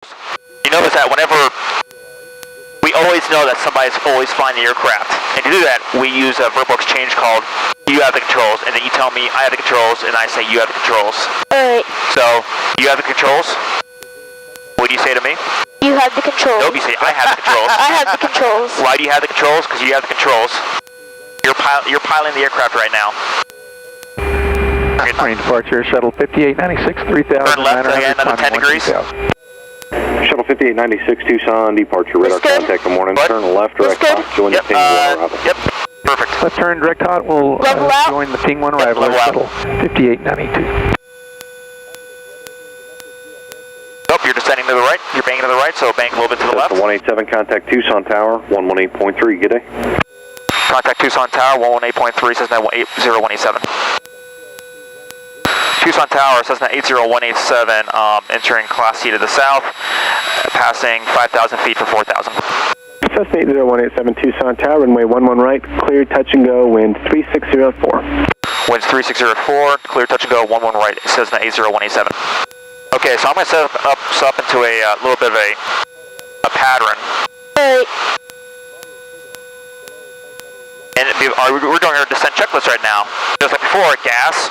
You notice that whenever we always know that somebody's always flying the aircraft, and to do that, we use a verbal exchange called "you have the controls," and then you tell me I have the controls, and I say you have the controls. Alright. So you have the controls. What do you say to me? You have the controls. Nope, you say I have the controls. I have the controls. Why do you have the controls? Because you have the controls. You're piloting the aircraft right now. Plane departure, shuttle 5896, 3000. Turn left again, another 10 degrees. Shuttle 5896 Tucson, departure radar contact in the morning. What? Turn left, direct hot, join the ping 1 arrival. Yep, perfect. Left turn, direct hot, we'll join the ping 1 arrival at shuttle 5892. Nope, you're descending to the right, you're banking to the right, so bank a little bit to the left. 187, contact Tucson Tower, 118.3, good day. Contact Tucson Tower, 118.3, Cessna 8017. Tucson Tower, Cessna 80187, entering Class C to the south, passing 5,000 feet for 4,000. Cessna 80187, Tucson Tower, runway 11 right, clear touch and go, wind 3604. Winds 3604, clear touch and go, 11 right, Cessna 80187. Okay, so I'm going to set us up into a little bit of a pattern. Alright. And we're doing our descent checklist right now. Just like before, gas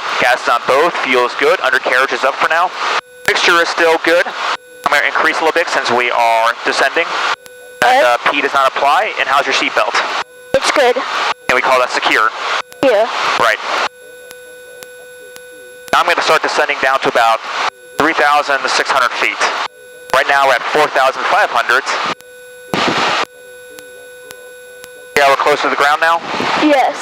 on both, fuel is good, undercarriage is up for now. Mixture is still good. I'm going to increase a little bit since we are descending. And P does not apply. And how's your seatbelt? It's good. And we call that secure. Yeah. Right. Now I'm going to start descending down to about 3,600 feet. Right now we're at 4,500. Yeah, we're close to the ground now? Yes.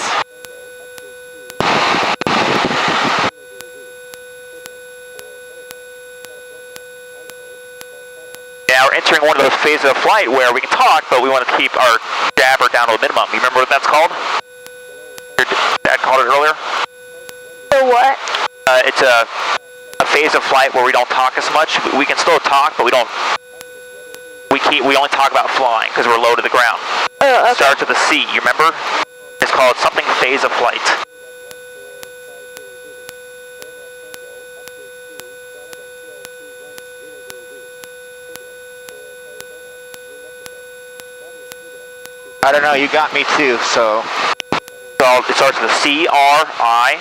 Yeah, we're entering one of those phases of flight where we can talk, but we want to keep our jabber down to a minimum. You remember what that's called? Your dad called it earlier? For what? It's a phase of flight where we don't talk as much. We can still talk, but we only talk about flying because we're low to the ground. Okay. Starts with a C, you remember? It's called something phase of flight. I don't know, you got me too, so. So it starts with a C, R, I,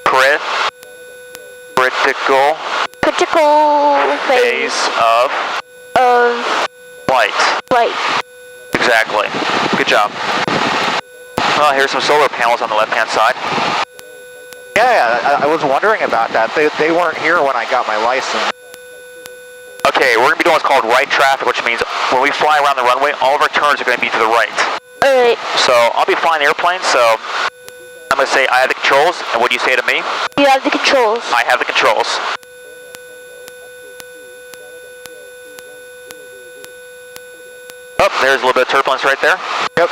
critical phase of flight. Exactly. Good job. Well, here's some solar panels on the left-hand side. Yeah, I was wondering about that. They weren't here when I got my license. Okay, we're going to be doing what's called right traffic, which means when we fly around the runway, all of our turns are going to be to the right. Alright. So I'll be flying the airplane, so I'm going to say I have the controls, and what do you say to me? You have the controls. I have the controls. Oh, there's a little bit of turbulence right there. Yep.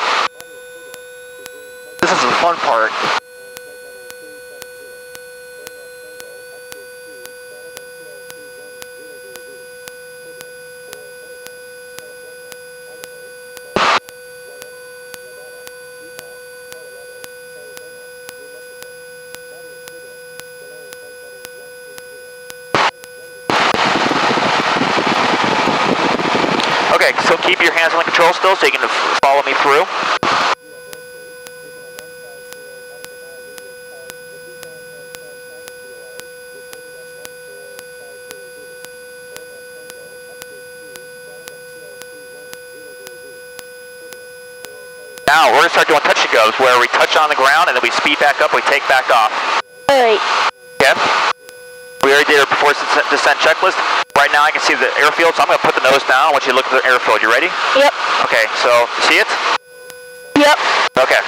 This is the fun part. Okay, so keep your hands on the control still so you can follow me through. Now, we're going to start doing touch and goes where we touch on the ground and then we speed back up, we take back off. Alright. Okay? We already did our before descent checklist. Right now I can see the airfield, so I'm going to put the nose down. I want you to look at the airfield. You ready? Yep. Okay, so, see it? Yep. Okay.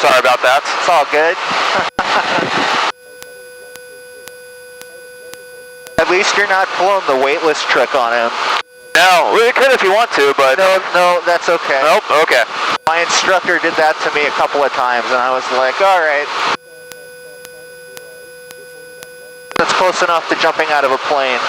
Sorry about that. It's all good. At least you're not pulling the weightless trick on him. No, we could if you want to, but... No, that's okay. Nope, okay. My instructor did that to me a couple of times, and I was like, alright. That's close enough to jumping out of a plane.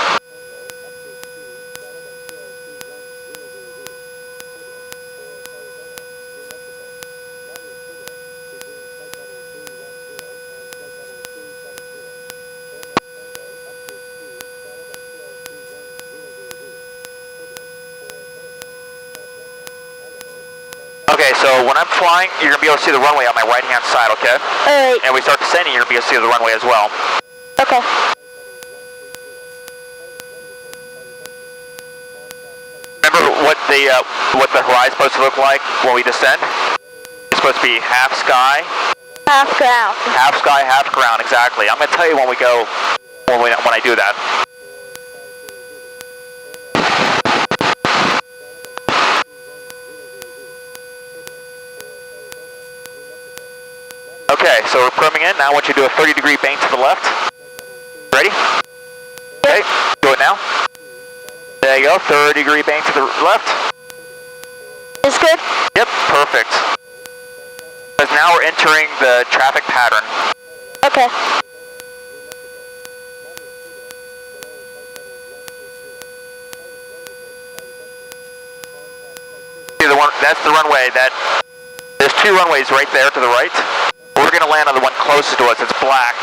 So when I'm flying, you're going to be able to see the runway on my right-hand side, okay? Alright. And we start descending, you're going to be able to see the runway as well. Okay. Remember what the horizon's supposed to look like when we descend? It's supposed to be half sky. Half ground. Half sky, half ground, exactly. I'm going to tell you when we go, when I do that. Okay, so we're priming in. Now I want you to do a 30-degree bank to the left. Ready? Okay, do it now. There you go, 30-degree bank to the left. Is good? Yep, perfect. Because now we're entering the traffic pattern. Okay. See the one, that's the runway there's two runways right there to the right. We're going to land on the one closest to us, it's black.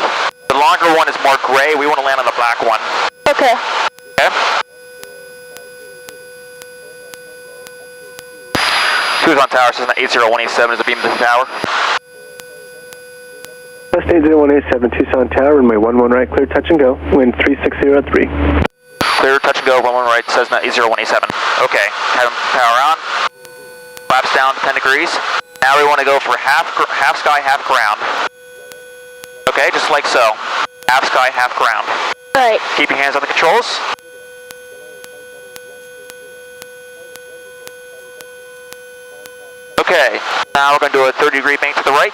The longer one is more gray, we want to land on the black one. Okay. Okay? Tucson Tower, Cessna 80187 is the beam to the tower. West 80187, Tucson Tower, runway 11 right, clear touch and go, wind 3603. Clear, touch and go, 11 right, Cessna 80187. Okay, power on. Flaps down 10 degrees. Now we want to go for half sky, half ground. Okay, just like so. Half sky, half ground. Alright. Keep your hands on the controls. Okay, now we're going to do a 30-degree bank to the right.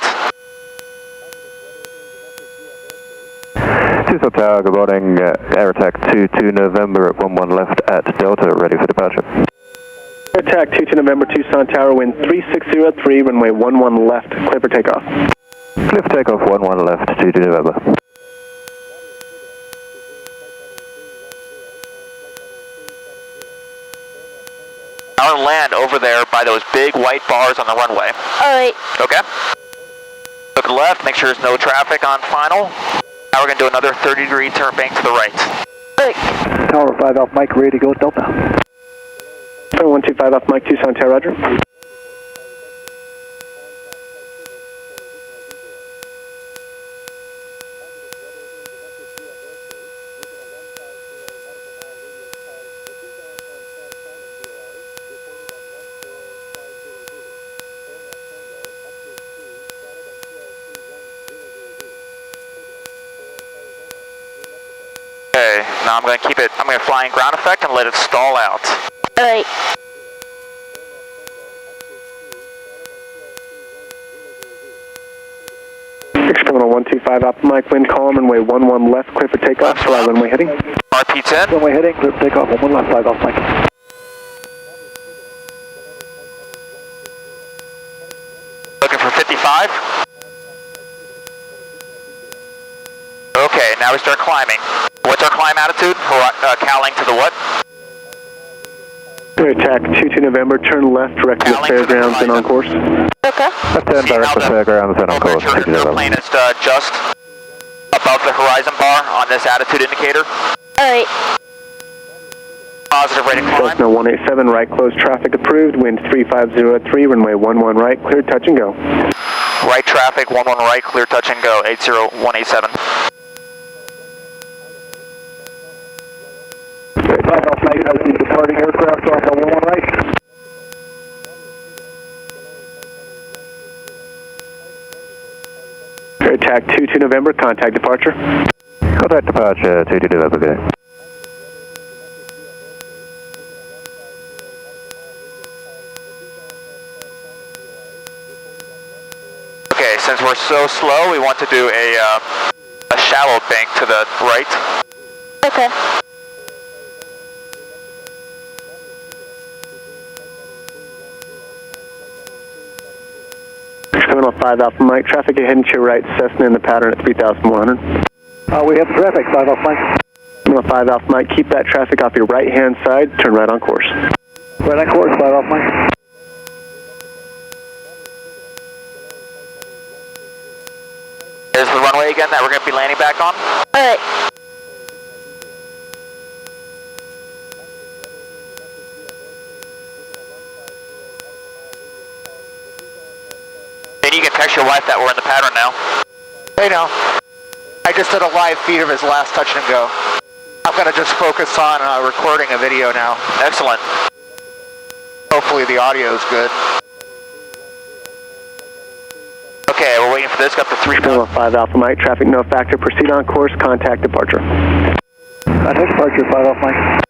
Tucson Tower, good morning. Air attack 22 November at 11 left at Delta, ready for departure. Air attack 22 November, Tucson Tower, wind 3603, runway 11 left, clear for takeoff. Clear for takeoff, 11 left, 22 November. Now we'll land over there by those big white bars on the runway. Alright. Okay? Look to the left, make sure there's no traffic on final. Now we're going to do another 30-degree turn bank to the right. Alright. Tower 5 off Mike, ready to go Delta. 125 off Mike, Tucson Tower, roger. Okay, now I'm going to fly in ground effect and let it stall out. Alright. Terminal 125 off Mike, wind calm, runway 11 left, clear for takeoff, fly runway heading. RP10. Runway heading, clear for takeoff, 11 left, 5 off Mike. Looking for 55. Okay, now we start climbing. What's our climb attitude? Cowling to the what? Air attack 22 November, turn left, direct to the fairgrounds and on course. Okay. Left hand direct to fairgrounds and on course. Your airplane is just above the horizon bar on this attitude indicator. Alright. Positive rate of climb. Cessna 187 right, closed traffic approved, wind 3503, runway 11 right, clear touch and go. Right traffic, 11 right, clear touch and go, 80187. 5 off Mike, I see departing aircraft off on 11 right. Air attack 22 November, contact departure. Contact departure, 22 November, good day. Okay, since we're so slow, we want to do a shallow bank to the right. Okay. Terminal 5 off Mike, traffic ahead to your right, Cessna in the pattern at 3,100. We have traffic, 5 off Mike. Terminal 5 off Mike, keep that traffic off your right hand side, turn right on course. Right on course, 5 off Mike. There's the runway again that we're going to be landing back on. Alright. text your wife that we're in the pattern now. Hey now. I just did a live feed of his last touch and go. I'm going to just focus on recording a video now. Excellent. Hopefully the audio is good. Okay, we're waiting for this. Got the 3. 5 Alpha Mike, traffic no factor. Proceed on course. Contact departure. Contact departure. 5 Alpha Mike.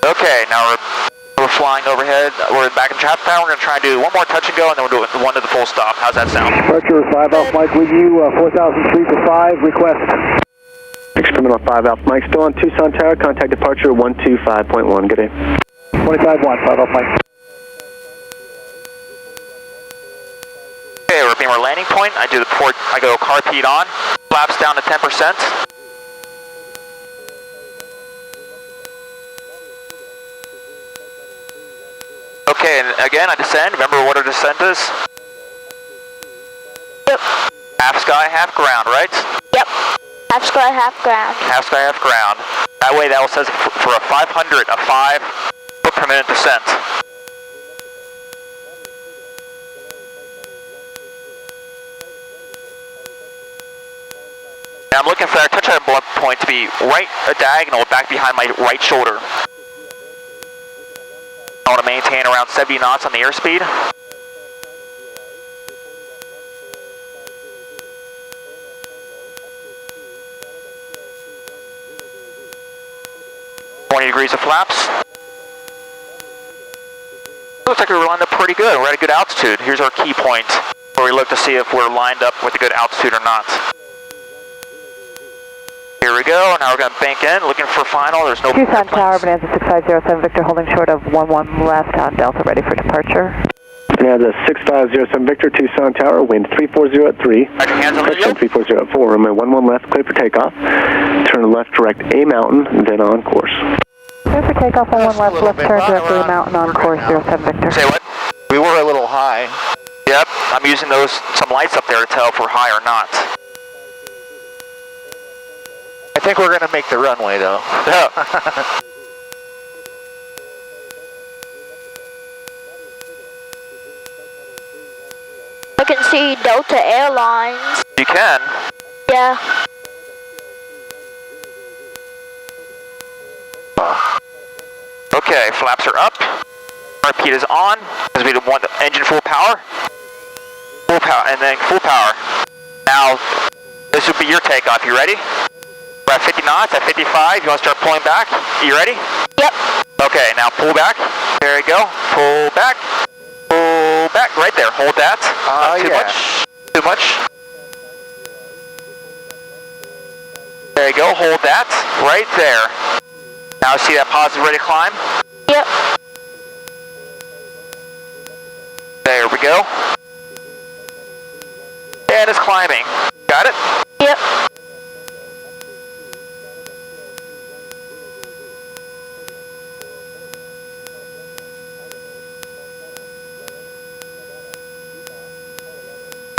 Okay, now we're flying overhead. We're back in traffic pattern. We're going to try and do one more touch and go, and then we'll do it one to the full stop. How's that sound? Departure 5 Alpha Mike with you. 4003 for 5. Request. Experimental 5 Alpha Mike. Still on Tucson Tower. Contact departure 125.1. Good day. 25-1. 5 Alpha Mike. Okay, we're landing point. I go carpete on. Flaps down to 10%. Okay, and again, I descend. Remember what a descent is? Yep. Half sky, half ground, right? Yep. Half sky, half ground. Half sky, half ground. That way, that will says for a 500, a 5 foot per minute descent. And I'm looking for that touchdown point to be right diagonal back behind my right shoulder. I want to maintain around 70 knots on the airspeed. Degrees of flaps. Looks like we're lined up pretty good. We're at a good altitude. Here's our key point where we look to see if we're lined up with a good altitude or not. Here we go. Now we're going to bank in, looking for final. There's no Tucson Tower, Bonanza 6507 Victor, holding short of 11 left on Delta, ready for departure. Bonanza 6507 Victor, Tucson Tower, wind 340 at 3. Hands on the Correction 340 at 4. Runway 11 left, clear for takeoff. Turn left, direct A mountain, then on course. Clear for takeoff, 11 left turn directly mountain on course 07 Victor. Say what? We were a little high. Yep, I'm using some lights up there to tell if we're high or not. I think we're going to make the runway though. I can see Delta Airlines. You can. Yeah. Okay, flaps are up. Repeat is on, because we want the engine full power. Full power, and then full power. Now, this will be your takeoff. You ready? We're at 50 knots, at 55. You want to start pulling back? You ready? Yep. Okay, now pull back. There you go. Pull back. Pull back. Right there. Hold that. Not too much. Too much. There you go. Hold that. Right there. Now see that positive ready to climb? Yep. There we go. And it's climbing. Got it? Yep.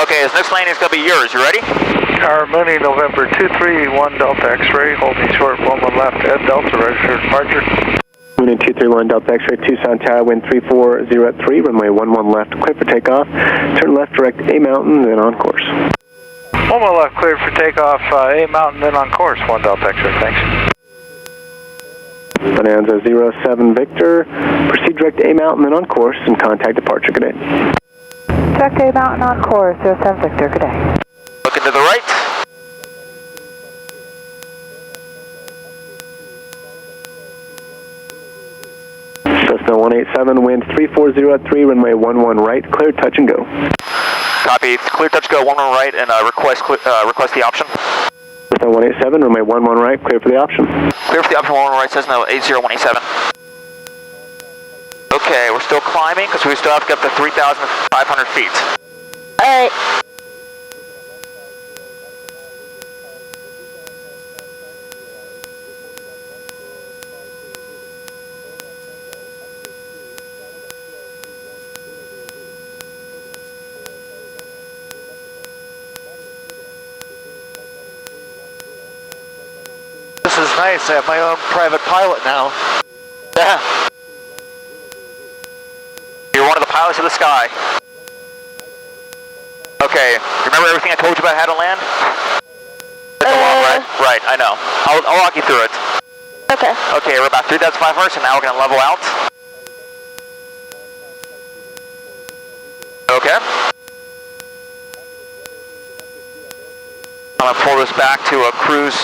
Okay, this next landing is going to be yours. You ready? Tower Mooney, November 231 Delta X-ray, holding short 11 left at Delta, ready for departure. Mooney 231 Delta X-ray, Tucson Tower, wind 340 at 3, runway 11 left, clear for takeoff. Turn left, direct A mountain, then on course. 1 left, cleared for takeoff, A mountain, then on course, 1 Delta X-ray, thanks. Bonanza 07 Victor, proceed direct A mountain, then on course, and contact departure. Good day. Direct A mountain on course 07 Victor, good day. Looking to the right. Cessna 187, wind 340 at 3, runway 11 right, clear, touch and go. Copy. Clear touch go 11 right and request the option. Cessna 187, runway 11 right, clear for the option. Clear for the option 11 right, Cessna 80187. Okay, we're still climbing because we still have to get up to 3,500 feet. Alright. This is nice. I have my own private pilot now. Yeah. pilots of the sky. Okay, remember everything I told you about how to land? It's a lot, right? Right, I know. I'll walk you through it. Okay. Okay, we're about 3,500, so now we're going to level out. Okay. I'm going to pull this back to a cruise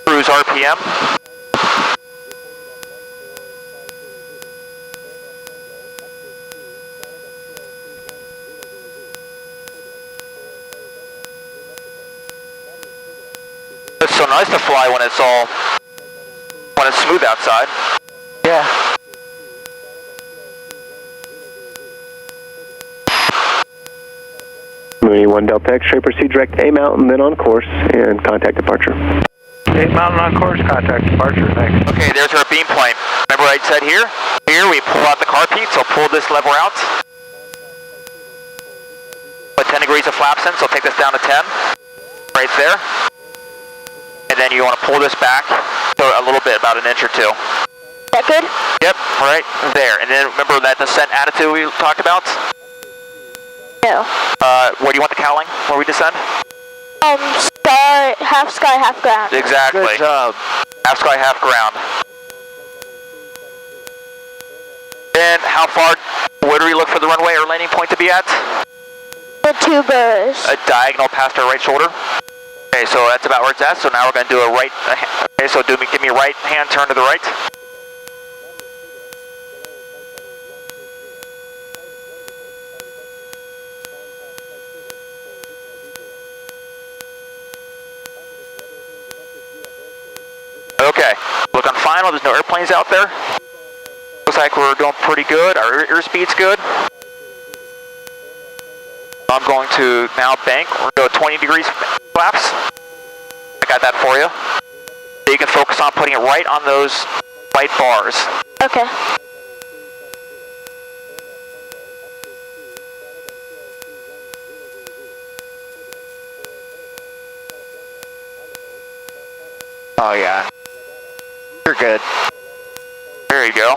RPM. It's so nice to fly when it's smooth outside. Yeah. Mooney 1 Delta X-ray, proceed direct A Mountain, then on course, and contact departure. 8 Mountain on course, contact departure, thanks. Okay, there's our beam point. Remember I said here? Here we pull out the car peak, so pull this lever out. Put 10 degrees of flaps in, so take this down to 10. Right there. And then you want to pull this back so a little bit, about an inch or two. That good? Yep, right there. And then remember that descent attitude we talked about? No. Where do you want the cowling? Where we descend? Sky, half ground. Exactly. Good job. Half sky, half ground. And how far, where do we look for the runway or landing point to be at? The two birds. A diagonal past our right shoulder. Okay, so that's about where it's at. So now we're going to do a right, okay, so give me a right hand turn to the right. Okay, looking fine. Well, there's no airplanes out there. Looks like we're doing pretty good. Our airspeed's good. I'm going to now bank. We're going to go 20 degrees flaps. I got that for you. So you can focus on putting it right on those white bars. Okay. Oh yeah. You're good. There you go.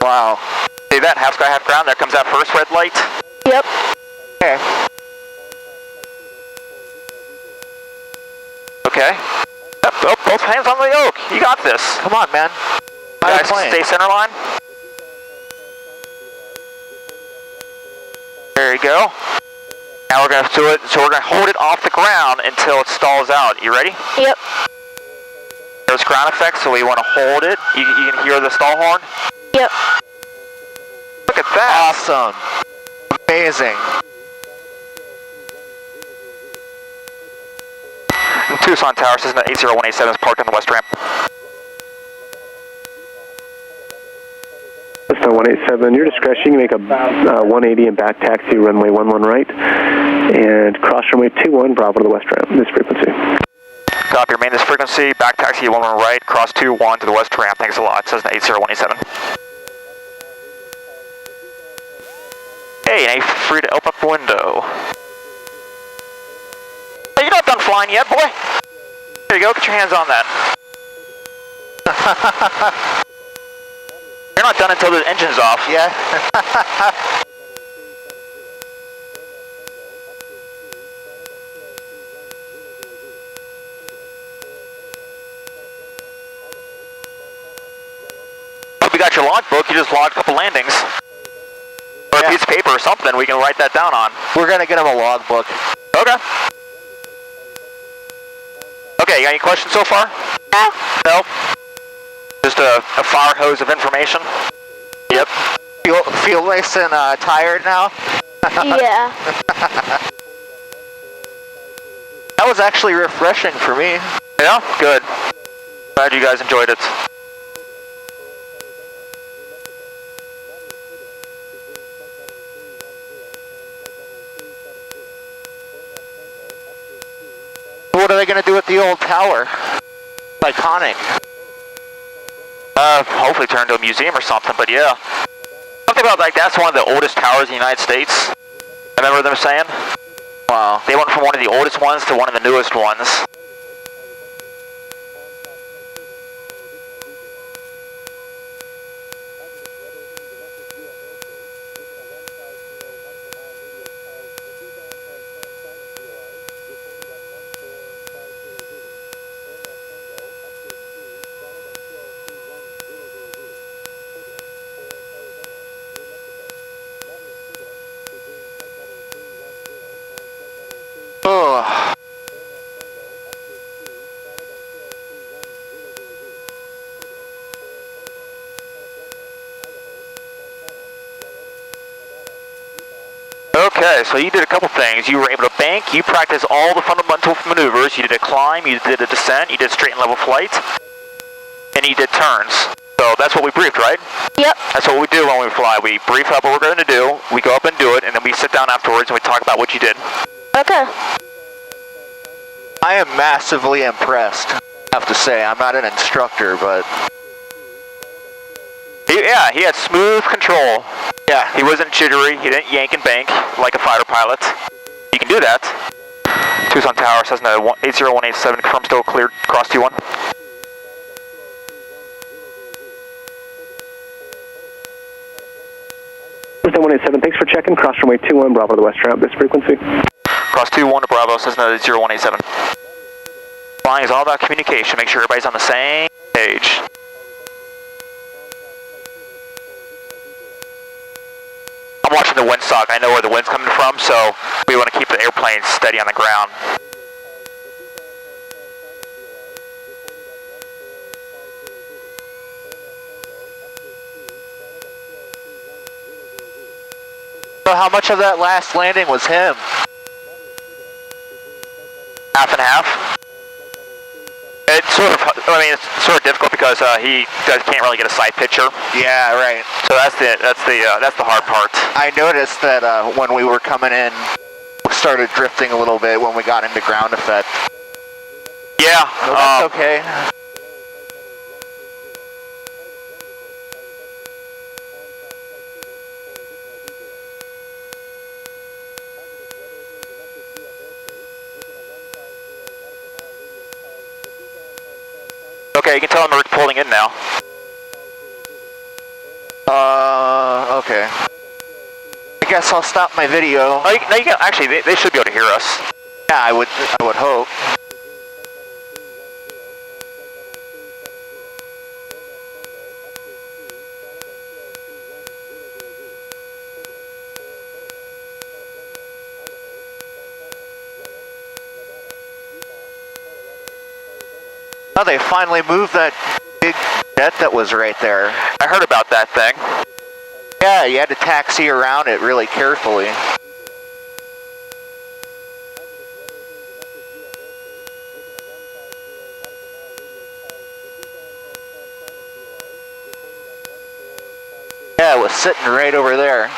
Wow. See that? Half sky, half ground. There comes that first red light. Yep. Okay. Okay. Yep, oh, both hands on the yoke. You got this. Come on, man. Guys, stay center line. There you go. Now we're going to do it, so we're going to hold it off the ground until it stalls out. You ready? Yep. There's ground effect, so we want to hold it. You can hear the stall horn? Yep. Look at that. Awesome. Amazing. Tucson Tower, Cessna 80187 is parked on the west ramp. Cessna 187, your discretion, you make a 180 and back taxi, runway 11 right, and cross runway 21, Bravo to the west ramp, this frequency. Copy, remain this frequency, back taxi 11 right, cross 21 to the west ramp. Thanks a lot, Cessna 80187. Hey, now you're free to open up the window. Hey, you're not done flying yet, boy. There you go, get your hands on that. You're not done until the engine's off. Yeah. Hope you got your logbook, you just logged a couple landings. Or a piece of paper or something we can write that down on. We're gonna get him a logbook. Okay. Okay, you got any questions so far? No. No? Just a fire hose of information? Yep. Feel nice and tired now? Yeah. That was actually refreshing for me. Yeah? Good. Glad you guys enjoyed it. What are they gonna do with the old tower? Iconic. Hopefully turn into a museum or something, but yeah. Something about like that's one of the oldest towers in the United States. I remember them saying. Wow. They went from one of the oldest ones to one of the newest ones. Okay, so you did a couple things. You were able to bank, you practiced all the fundamental maneuvers, you did a climb, you did a descent, you did straight and level flight, and you did turns. So that's what we briefed, right? Yep. That's what we do when we fly. We brief up what we're going to do, we go up and do it, and then we sit down afterwards and we talk about what you did. Okay. I am massively impressed, I have to say. I'm not an instructor, but... Yeah, he had smooth control. Yeah. He wasn't jittery, he didn't yank and bank like a fighter pilot. You can do that. Tucson Tower, Cessna 80187, confirm still cleared, cross T1. Cessna 187, thanks for checking. Cross runway 21, Bravo to the west route, this frequency. Cross 21 to Bravo, Cessna 0187. Flying is all about communication, make sure everybody's on the same page. I'm watching the windsock, I know where the wind's coming from, so we want to keep the airplane steady on the ground. So how much of that last landing was him? Half and half. It's sort of, it's sort of difficult because he can't really get a side picture. Yeah, right. So that's the hard part. I noticed that when we were coming in, we started drifting a little bit when we got into ground effect. Yeah. No, that's okay. Okay, you can tell them we're pulling in now. Okay. I guess I'll stop my video. No, you can, actually, they should be able to hear us. Yeah, I would hope. Oh, they finally moved that big jet that was right there. I heard about that thing. Yeah, you had to taxi around it really carefully. Yeah, it was sitting right over there.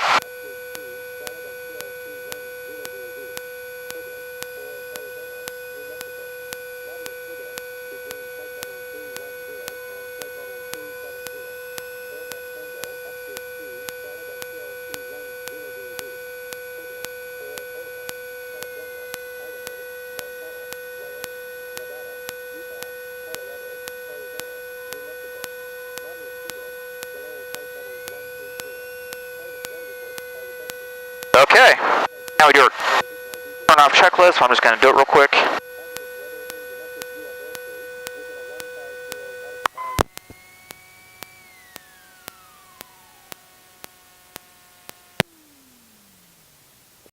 Okay, now we do a turn off checklist. I'm just going to do it real quick.